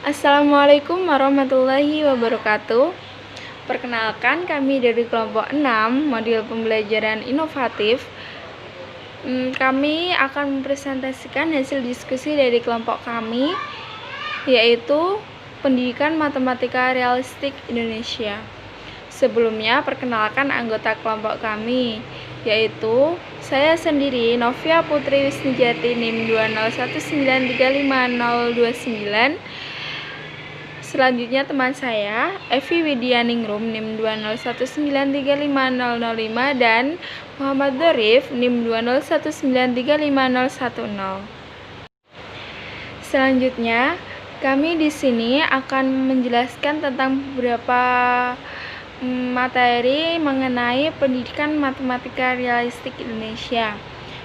Assalamualaikum warahmatullahi wabarakatuh. Perkenalkan, kami dari kelompok 6 modul pembelajaran inovatif. Kami akan mempresentasikan hasil diskusi dari kelompok kami, yaitu Pendidikan Matematika Realistik Indonesia. Sebelumnya, perkenalkan anggota kelompok kami, yaitu saya sendiri, Novia Putri Wisnujati, NIM 201935029. Selanjutnya teman saya, Evi Widianingrum, NIM 201935005, dan Muhammad Dorif, NIM 201935010. Selanjutnya, kami di sini akan menjelaskan tentang beberapa materi mengenai pendidikan matematika realistik Indonesia.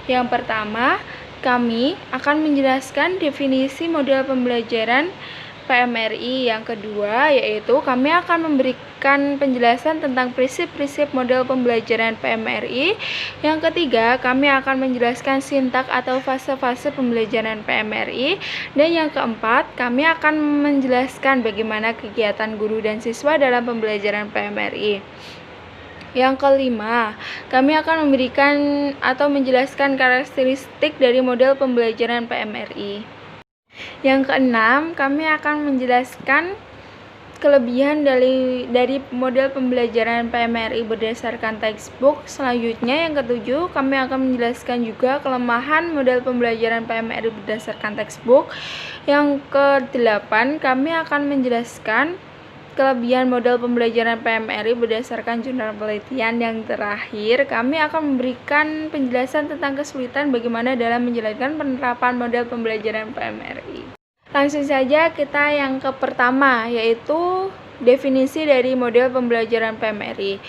Yang pertama, kami akan menjelaskan definisi model pembelajaran PMRI. Yang kedua, yaitu kami akan memberikan penjelasan tentang prinsip-prinsip model pembelajaran PMRI. Yang ketiga, kami akan menjelaskan sintak atau fase-fase pembelajaran PMRI. Dan yang keempat, kami akan menjelaskan bagaimana kegiatan guru dan siswa dalam pembelajaran PMRI. Yang kelima, kami akan memberikan atau menjelaskan karakteristik dari model pembelajaran PMRI. Yang keenam, kami akan menjelaskan kelebihan dari model pembelajaran PMRI berdasarkan textbook. Selanjutnya, yang ketujuh, kami akan menjelaskan juga kelemahan model pembelajaran PMRI berdasarkan textbook. Yang kedelapan, kami akan menjelaskan kelebihan model pembelajaran PMRI berdasarkan jurnal penelitian. Yang terakhir, kami akan memberikan penjelasan tentang kesulitan bagaimana dalam menjalankan penerapan model pembelajaran PMRI. Langsung saja kita yang ke pertama, yaitu definisi dari model pembelajaran PMRI.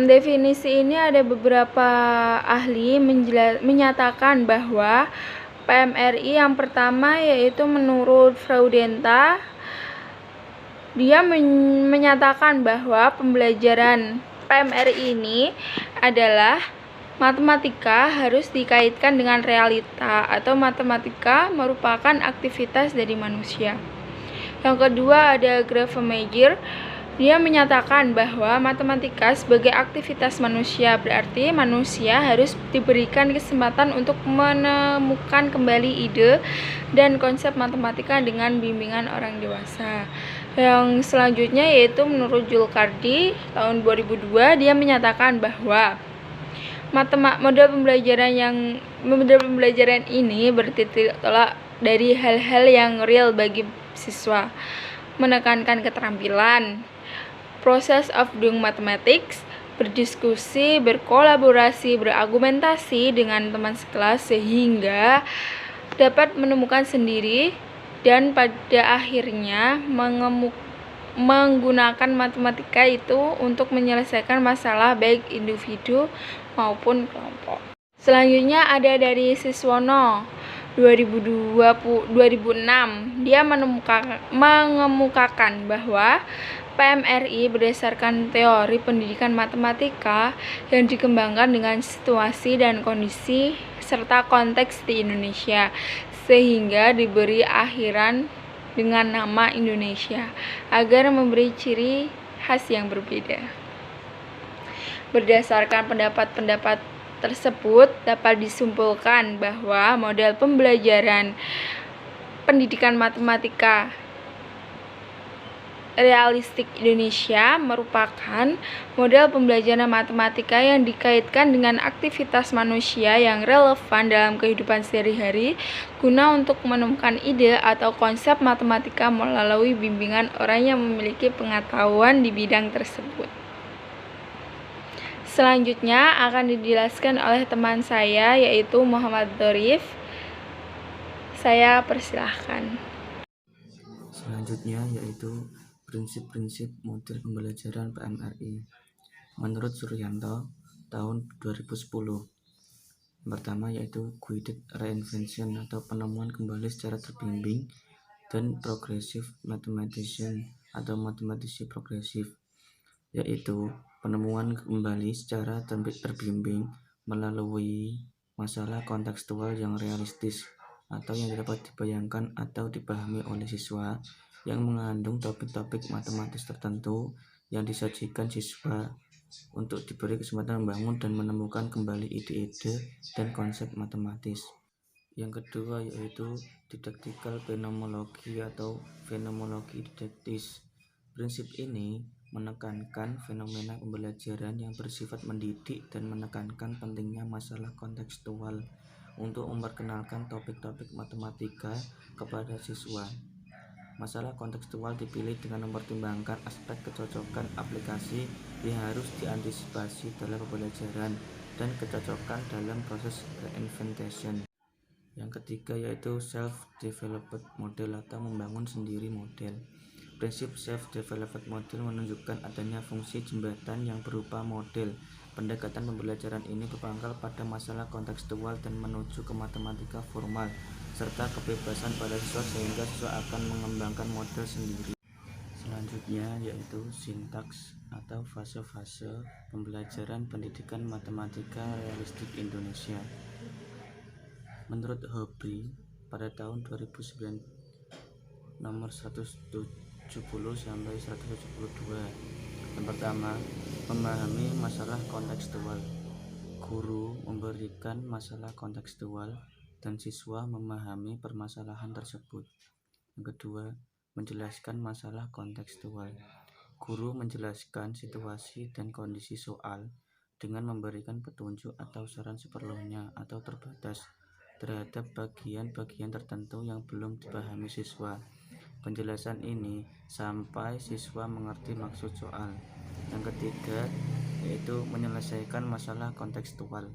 Definisi ini ada beberapa ahli menyatakan bahwa PMRI yang pertama yaitu menurut Fraudenta, dia menyatakan bahwa pembelajaran PMRI ini adalah matematika harus dikaitkan dengan realita atau matematika merupakan aktivitas dari manusia. Yang kedua ada Gravemeyer, dia menyatakan bahwa matematika sebagai aktivitas manusia, berarti manusia harus diberikan kesempatan untuk menemukan kembali ide dan konsep matematika dengan bimbingan orang dewasa. Yang selanjutnya yaitu menurut Julkardi tahun 2002, dia menyatakan bahwa model pembelajaran ini bertitik tolak dari hal-hal yang real bagi siswa, menekankan keterampilan, process of doing mathematics, berdiskusi, berkolaborasi, berargumentasi dengan teman sekelas sehingga dapat menemukan sendiri dan pada akhirnya menggunakan matematika itu untuk menyelesaikan masalah baik individu maupun kelompok. Selanjutnya ada dari Siswono 2006, dia mengemukakan bahwa PMRI berdasarkan teori pendidikan matematika yang dikembangkan dengan situasi dan kondisi serta konteks di Indonesia, sehingga diberi akhiran dengan nama Indonesia agar memberi ciri khas yang berbeda. Berdasarkan pendapat-pendapat tersebut, dapat disimpulkan bahwa model pembelajaran pendidikan matematika realistik Indonesia merupakan model pembelajaran matematika yang dikaitkan dengan aktivitas manusia yang relevan dalam kehidupan sehari-hari guna untuk menemukan ide atau konsep matematika melalui bimbingan orang yang memiliki pengetahuan di bidang tersebut. Selanjutnya akan dijelaskan oleh teman saya yaitu Muhammad Dorif. Saya persilahkan. Selanjutnya yaitu prinsip-prinsip model pembelajaran PMRI menurut Suryanto tahun 2010. Yang pertama yaitu guided reinvention atau penemuan kembali secara terbimbing dan progressive mathematician atau matematisi progresif, yaitu penemuan kembali secara terbimbing melalui masalah kontekstual yang realistis atau yang dapat dibayangkan atau dipahami oleh siswa yang mengandung topik-topik matematis tertentu yang disajikan siswa untuk diberi kesempatan membangun dan menemukan kembali ide-ide dan konsep matematis. Yang kedua yaitu didaktikal fenomenologi atau fenomenologi didaktis. Prinsip ini menekankan fenomena pembelajaran yang bersifat mendidik dan menekankan pentingnya masalah kontekstual untuk memperkenalkan topik-topik matematika kepada siswa. Masalah kontekstual dipilih dengan mempertimbangkan aspek kecocokan aplikasi yang harus diantisipasi dalam pembelajaran dan kecocokan dalam proses reinvention. Yang ketiga yaitu self-developed model atau membangun sendiri model. Prinsip self-developed model menunjukkan adanya fungsi jembatan yang berupa model. Pendekatan pembelajaran ini berpangkal pada masalah kontekstual dan menuju ke matematika formal, serta kebebasan pada siswa sehingga siswa akan mengembangkan model sendiri. Selanjutnya yaitu sintaks atau fase-fase pembelajaran pendidikan matematika realistik Indonesia. Menurut Hobry, pada tahun 2009 nomor 170 sampai 172. Yang pertama, memahami masalah kontekstual. Guru memberikan masalah kontekstual dan siswa memahami permasalahan tersebut. Yang kedua, menjelaskan masalah kontekstual. Guru menjelaskan situasi dan kondisi soal dengan memberikan petunjuk atau saran seperlunya atau terbatas terhadap bagian-bagian tertentu yang belum dipahami siswa. Penjelasan ini sampai siswa mengerti maksud soal. Yang ketiga yaitu menyelesaikan masalah kontekstual.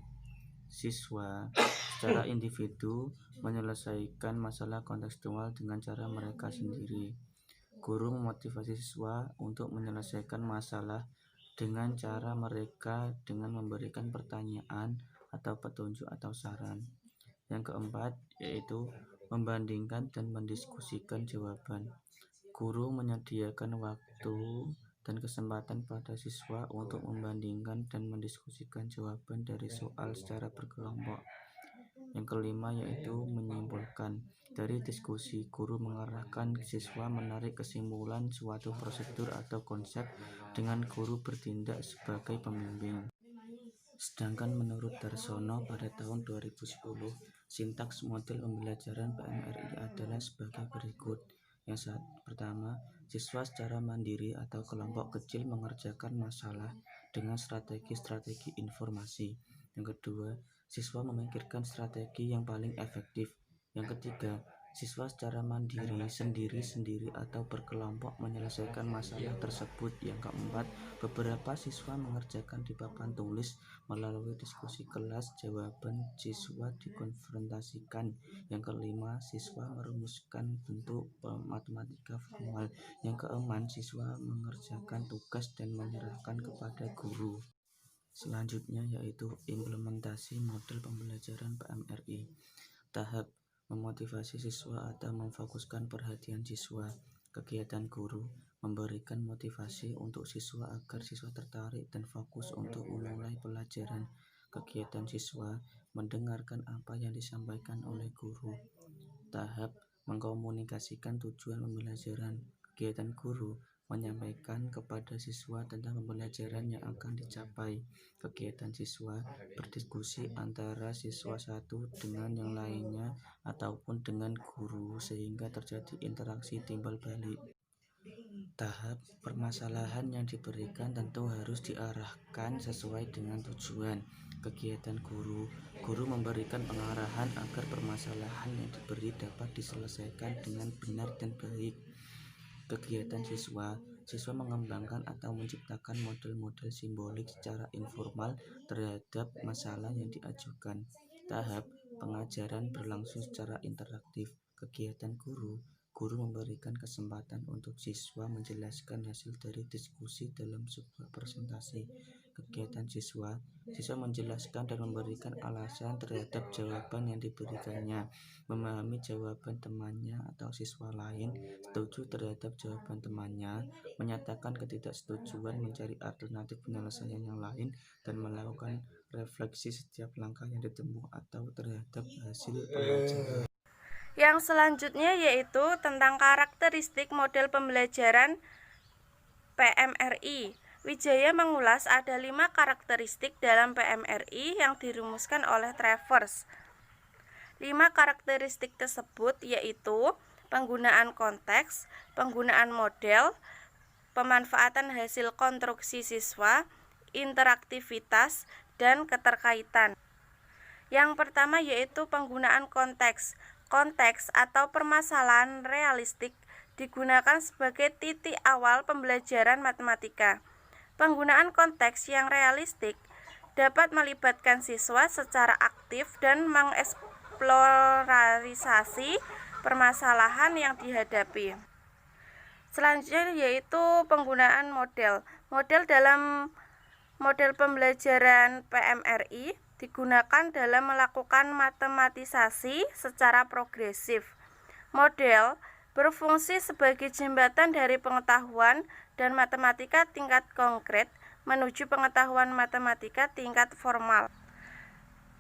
Siswa secara individu menyelesaikan masalah kontekstual dengan cara mereka sendiri. Guru memotivasi siswa untuk menyelesaikan masalah dengan cara mereka dengan memberikan pertanyaan atau petunjuk atau saran. Yang keempat yaitu membandingkan dan mendiskusikan jawaban. Guru menyediakan waktu dan kesempatan pada siswa untuk membandingkan dan mendiskusikan jawaban dari soal secara berkelompok. Yang kelima yaitu menyimpulkan. Dari diskusi, guru mengarahkan siswa menarik kesimpulan suatu prosedur atau konsep dengan guru bertindak sebagai pembimbing. Sedangkan menurut Darsono pada tahun 2010, sintaks model pembelajaran PMRI adalah sebagai berikut. Yang pertama, siswa secara mandiri atau kelompok kecil mengerjakan masalah dengan strategi-strategi informasi. Yang kedua, siswa memikirkan strategi yang paling efektif. Yang ketiga, siswa secara mandiri, sendiri-sendiri atau berkelompok menyelesaikan masalah tersebut. Yang keempat, beberapa siswa mengerjakan di papan tulis melalui diskusi kelas, jawaban siswa dikonfrontasikan. Yang kelima, siswa merumuskan bentuk matematika formal. Yang keenam, siswa mengerjakan tugas dan menyerahkan kepada guru. Selanjutnya yaitu implementasi model pembelajaran PMRI. Tahap memotivasi siswa atau memfokuskan perhatian siswa. Kegiatan guru memberikan motivasi untuk siswa agar siswa tertarik dan fokus untuk memulai pelajaran. Kegiatan siswa mendengarkan apa yang disampaikan oleh guru. Tahap mengkomunikasikan tujuan pembelajaran. Kegiatan guru menyampaikan kepada siswa tentang pembelajaran yang akan dicapai. Kegiatan siswa berdiskusi antara siswa satu dengan yang lainnya ataupun dengan guru sehingga terjadi interaksi timbal balik. Tahap permasalahan yang diberikan tentu harus diarahkan sesuai dengan tujuan. Kegiatan guru memberikan pengarahan agar permasalahan yang diberi dapat diselesaikan dengan benar dan baik. Kegiatan siswa mengembangkan atau menciptakan model-model simbolik secara informal terhadap masalah yang diajukan. Tahap pengajaran berlangsung secara interaktif. Kegiatan guru memberikan kesempatan untuk siswa menjelaskan hasil dari diskusi dalam sebuah presentasi. Kegiatan siswa menjelaskan dan memberikan alasan terhadap jawaban yang diberikannya, memahami jawaban temannya atau siswa lain, setuju terhadap jawaban temannya, menyatakan ketidaksetujuan, mencari alternatif penyelesaian yang lain, dan melakukan refleksi setiap langkah yang ditempuh atau terhadap hasil pelajaran. Yang selanjutnya yaitu tentang karakteristik model pembelajaran PMRI. Wijaya mengulas ada 5 karakteristik dalam PMRI yang dirumuskan oleh Travers. 5 karakteristik tersebut yaitu penggunaan konteks, penggunaan model, pemanfaatan hasil konstruksi siswa, interaktivitas, dan keterkaitan. Yang pertama yaitu penggunaan konteks. Konteks atau permasalahan realistik digunakan sebagai titik awal pembelajaran matematika. Penggunaan konteks yang realistik dapat melibatkan siswa secara aktif dan mengeksplorasi permasalahan yang dihadapi. Selanjutnya yaitu penggunaan model. Model dalam model pembelajaran PMRI digunakan dalam melakukan matematisasi secara progresif. Model berfungsi sebagai jembatan dari pengetahuan dan matematika tingkat konkret menuju pengetahuan matematika tingkat formal.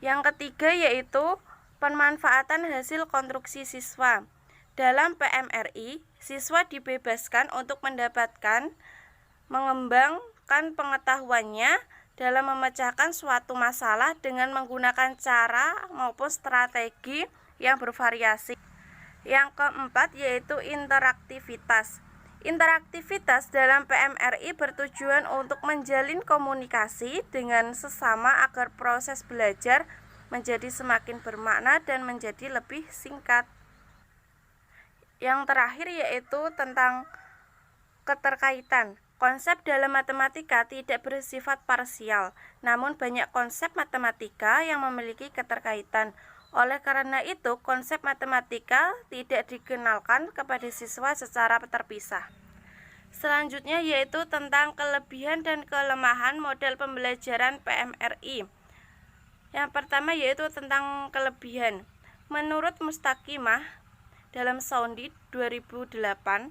Yang ketiga yaitu pemanfaatan hasil konstruksi siswa. Dalam PMRI, siswa dibebaskan untuk mengembangkan pengetahuannya dalam memecahkan suatu masalah dengan menggunakan cara maupun strategi yang bervariasi. Yang keempat yaitu interaktivitas. Interaktivitas dalam PMRI bertujuan untuk menjalin komunikasi dengan sesama agar proses belajar menjadi semakin bermakna dan menjadi lebih singkat. Yang terakhir yaitu tentang keterkaitan. Konsep dalam matematika tidak bersifat parsial, namun banyak konsep matematika yang memiliki keterkaitan. Oleh karena itu, konsep matematika tidak dikenalkan kepada siswa secara terpisah. Selanjutnya yaitu tentang kelebihan dan kelemahan model pembelajaran PMRI. Yang pertama yaitu tentang kelebihan. Menurut Mustaqimah dalam Soundit 2008,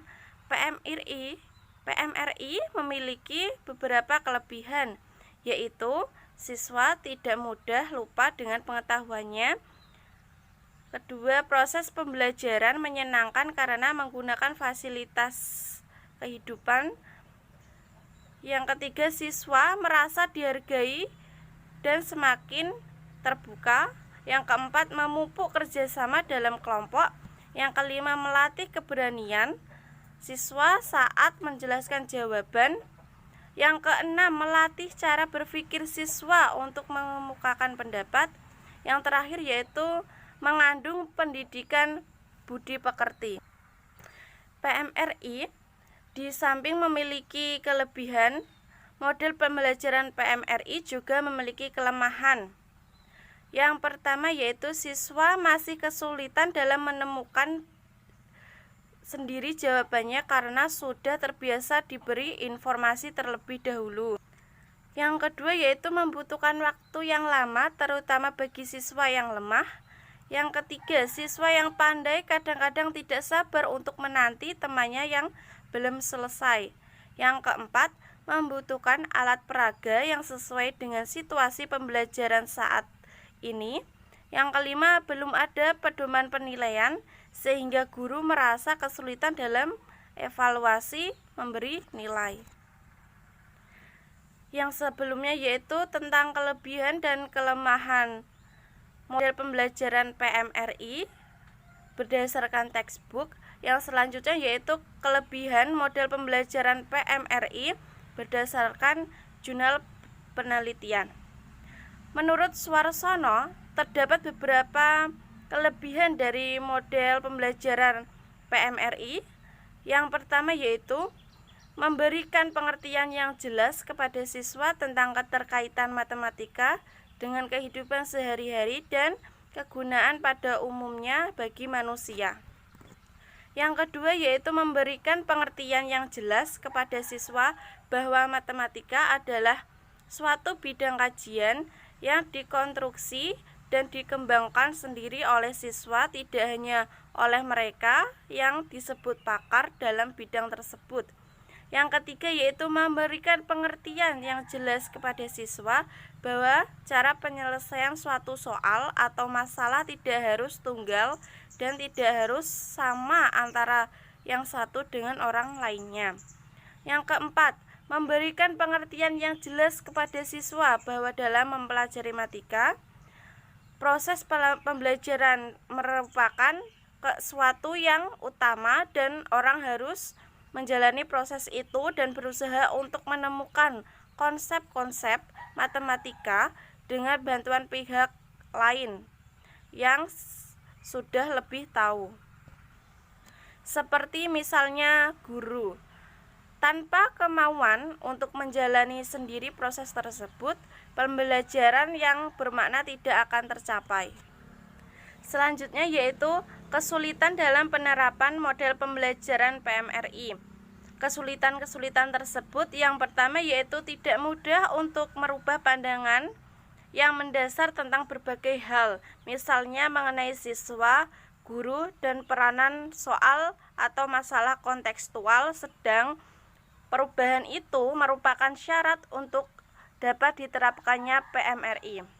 PMRI memiliki beberapa kelebihan, yaitu siswa tidak mudah lupa dengan pengetahuannya. Kedua, proses pembelajaran menyenangkan karena menggunakan fasilitas kehidupan. Yang ketiga, siswa merasa dihargai dan semakin terbuka. Yang keempat, memupuk kerjasama dalam kelompok. Yang kelima, melatih keberanian siswa saat menjelaskan jawaban. Yang keenam, melatih cara berpikir siswa untuk mengemukakan pendapat. Yang terakhir yaitu mengandung pendidikan budi pekerti. PMRI di samping memiliki kelebihan, model pembelajaran PMRI juga memiliki kelemahan. Yang pertama yaitu siswa masih kesulitan dalam menemukan sendiri jawabannya karena sudah terbiasa diberi informasi terlebih dahulu. Yang kedua yaitu membutuhkan waktu yang lama terutama bagi siswa yang lemah. Yang ketiga, siswa yang pandai kadang-kadang tidak sabar untuk menanti temannya yang belum selesai. Yang keempat, membutuhkan alat peraga yang sesuai dengan situasi pembelajaran saat ini. Yang kelima, belum ada pedoman penilaian sehingga guru merasa kesulitan dalam evaluasi memberi nilai. Yang sebelumnya yaitu tentang kelebihan dan kelemahan model pembelajaran PMRI berdasarkan textbook. Yang selanjutnya yaitu kelebihan model pembelajaran PMRI berdasarkan jurnal penelitian. Menurut Suarsono, terdapat beberapa kelebihan dari model pembelajaran PMRI. Yang pertama yaitu memberikan pengertian yang jelas kepada siswa tentang keterkaitan matematika dengan kehidupan sehari-hari dan kegunaan pada umumnya bagi manusia. Yang kedua yaitu memberikan pengertian yang jelas kepada siswa bahwa matematika adalah suatu bidang kajian yang dikonstruksi dan dikembangkan sendiri oleh siswa, tidak hanya oleh mereka yang disebut pakar dalam bidang tersebut. Yang ketiga yaitu memberikan pengertian yang jelas kepada siswa bahwa cara penyelesaian suatu soal atau masalah tidak harus tunggal dan tidak harus sama antara yang satu dengan orang lainnya. Yang keempat, memberikan pengertian yang jelas kepada siswa bahwa dalam mempelajari matematika, proses pembelajaran merupakan sesuatu yang utama dan orang harus menjalani proses itu dan berusaha untuk menemukan konsep-konsep matematika dengan bantuan pihak lain yang sudah lebih tahu. Seperti misalnya guru. Tanpa kemauan untuk menjalani sendiri proses tersebut, pembelajaran yang bermakna tidak akan tercapai. Selanjutnya yaitu kesulitan dalam penerapan model pembelajaran PMRI. Kesulitan-kesulitan tersebut yang pertama yaitu tidak mudah untuk merubah pandangan yang mendasar tentang berbagai hal, misalnya mengenai siswa, guru, dan peranan soal atau masalah kontekstual, sedang perubahan itu merupakan syarat untuk dapat diterapkannya PMRI.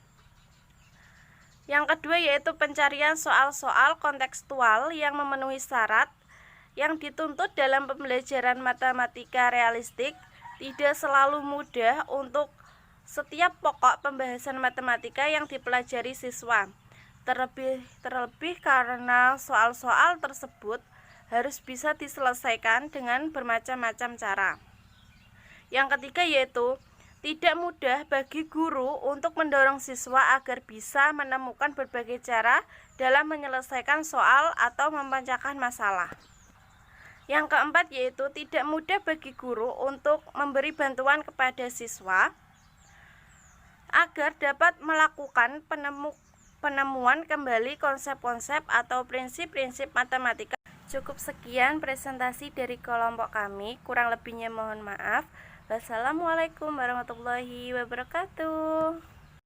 Yang kedua yaitu pencarian soal-soal kontekstual yang memenuhi syarat yang dituntut dalam pembelajaran matematika realistik tidak selalu mudah untuk setiap pokok pembahasan matematika yang dipelajari siswa. Terlebih karena soal-soal tersebut harus bisa diselesaikan dengan bermacam-macam cara. Yang ketiga yaitu tidak mudah bagi guru untuk mendorong siswa agar bisa menemukan berbagai cara dalam menyelesaikan soal atau memecahkan masalah. Yang keempat yaitu tidak mudah bagi guru untuk memberi bantuan kepada siswa agar dapat melakukan penemuan kembali konsep-konsep atau prinsip-prinsip matematika. Cukup sekian presentasi dari kelompok kami, kurang lebihnya mohon maaf. Wassalamualaikum warahmatullahi wabarakatuh.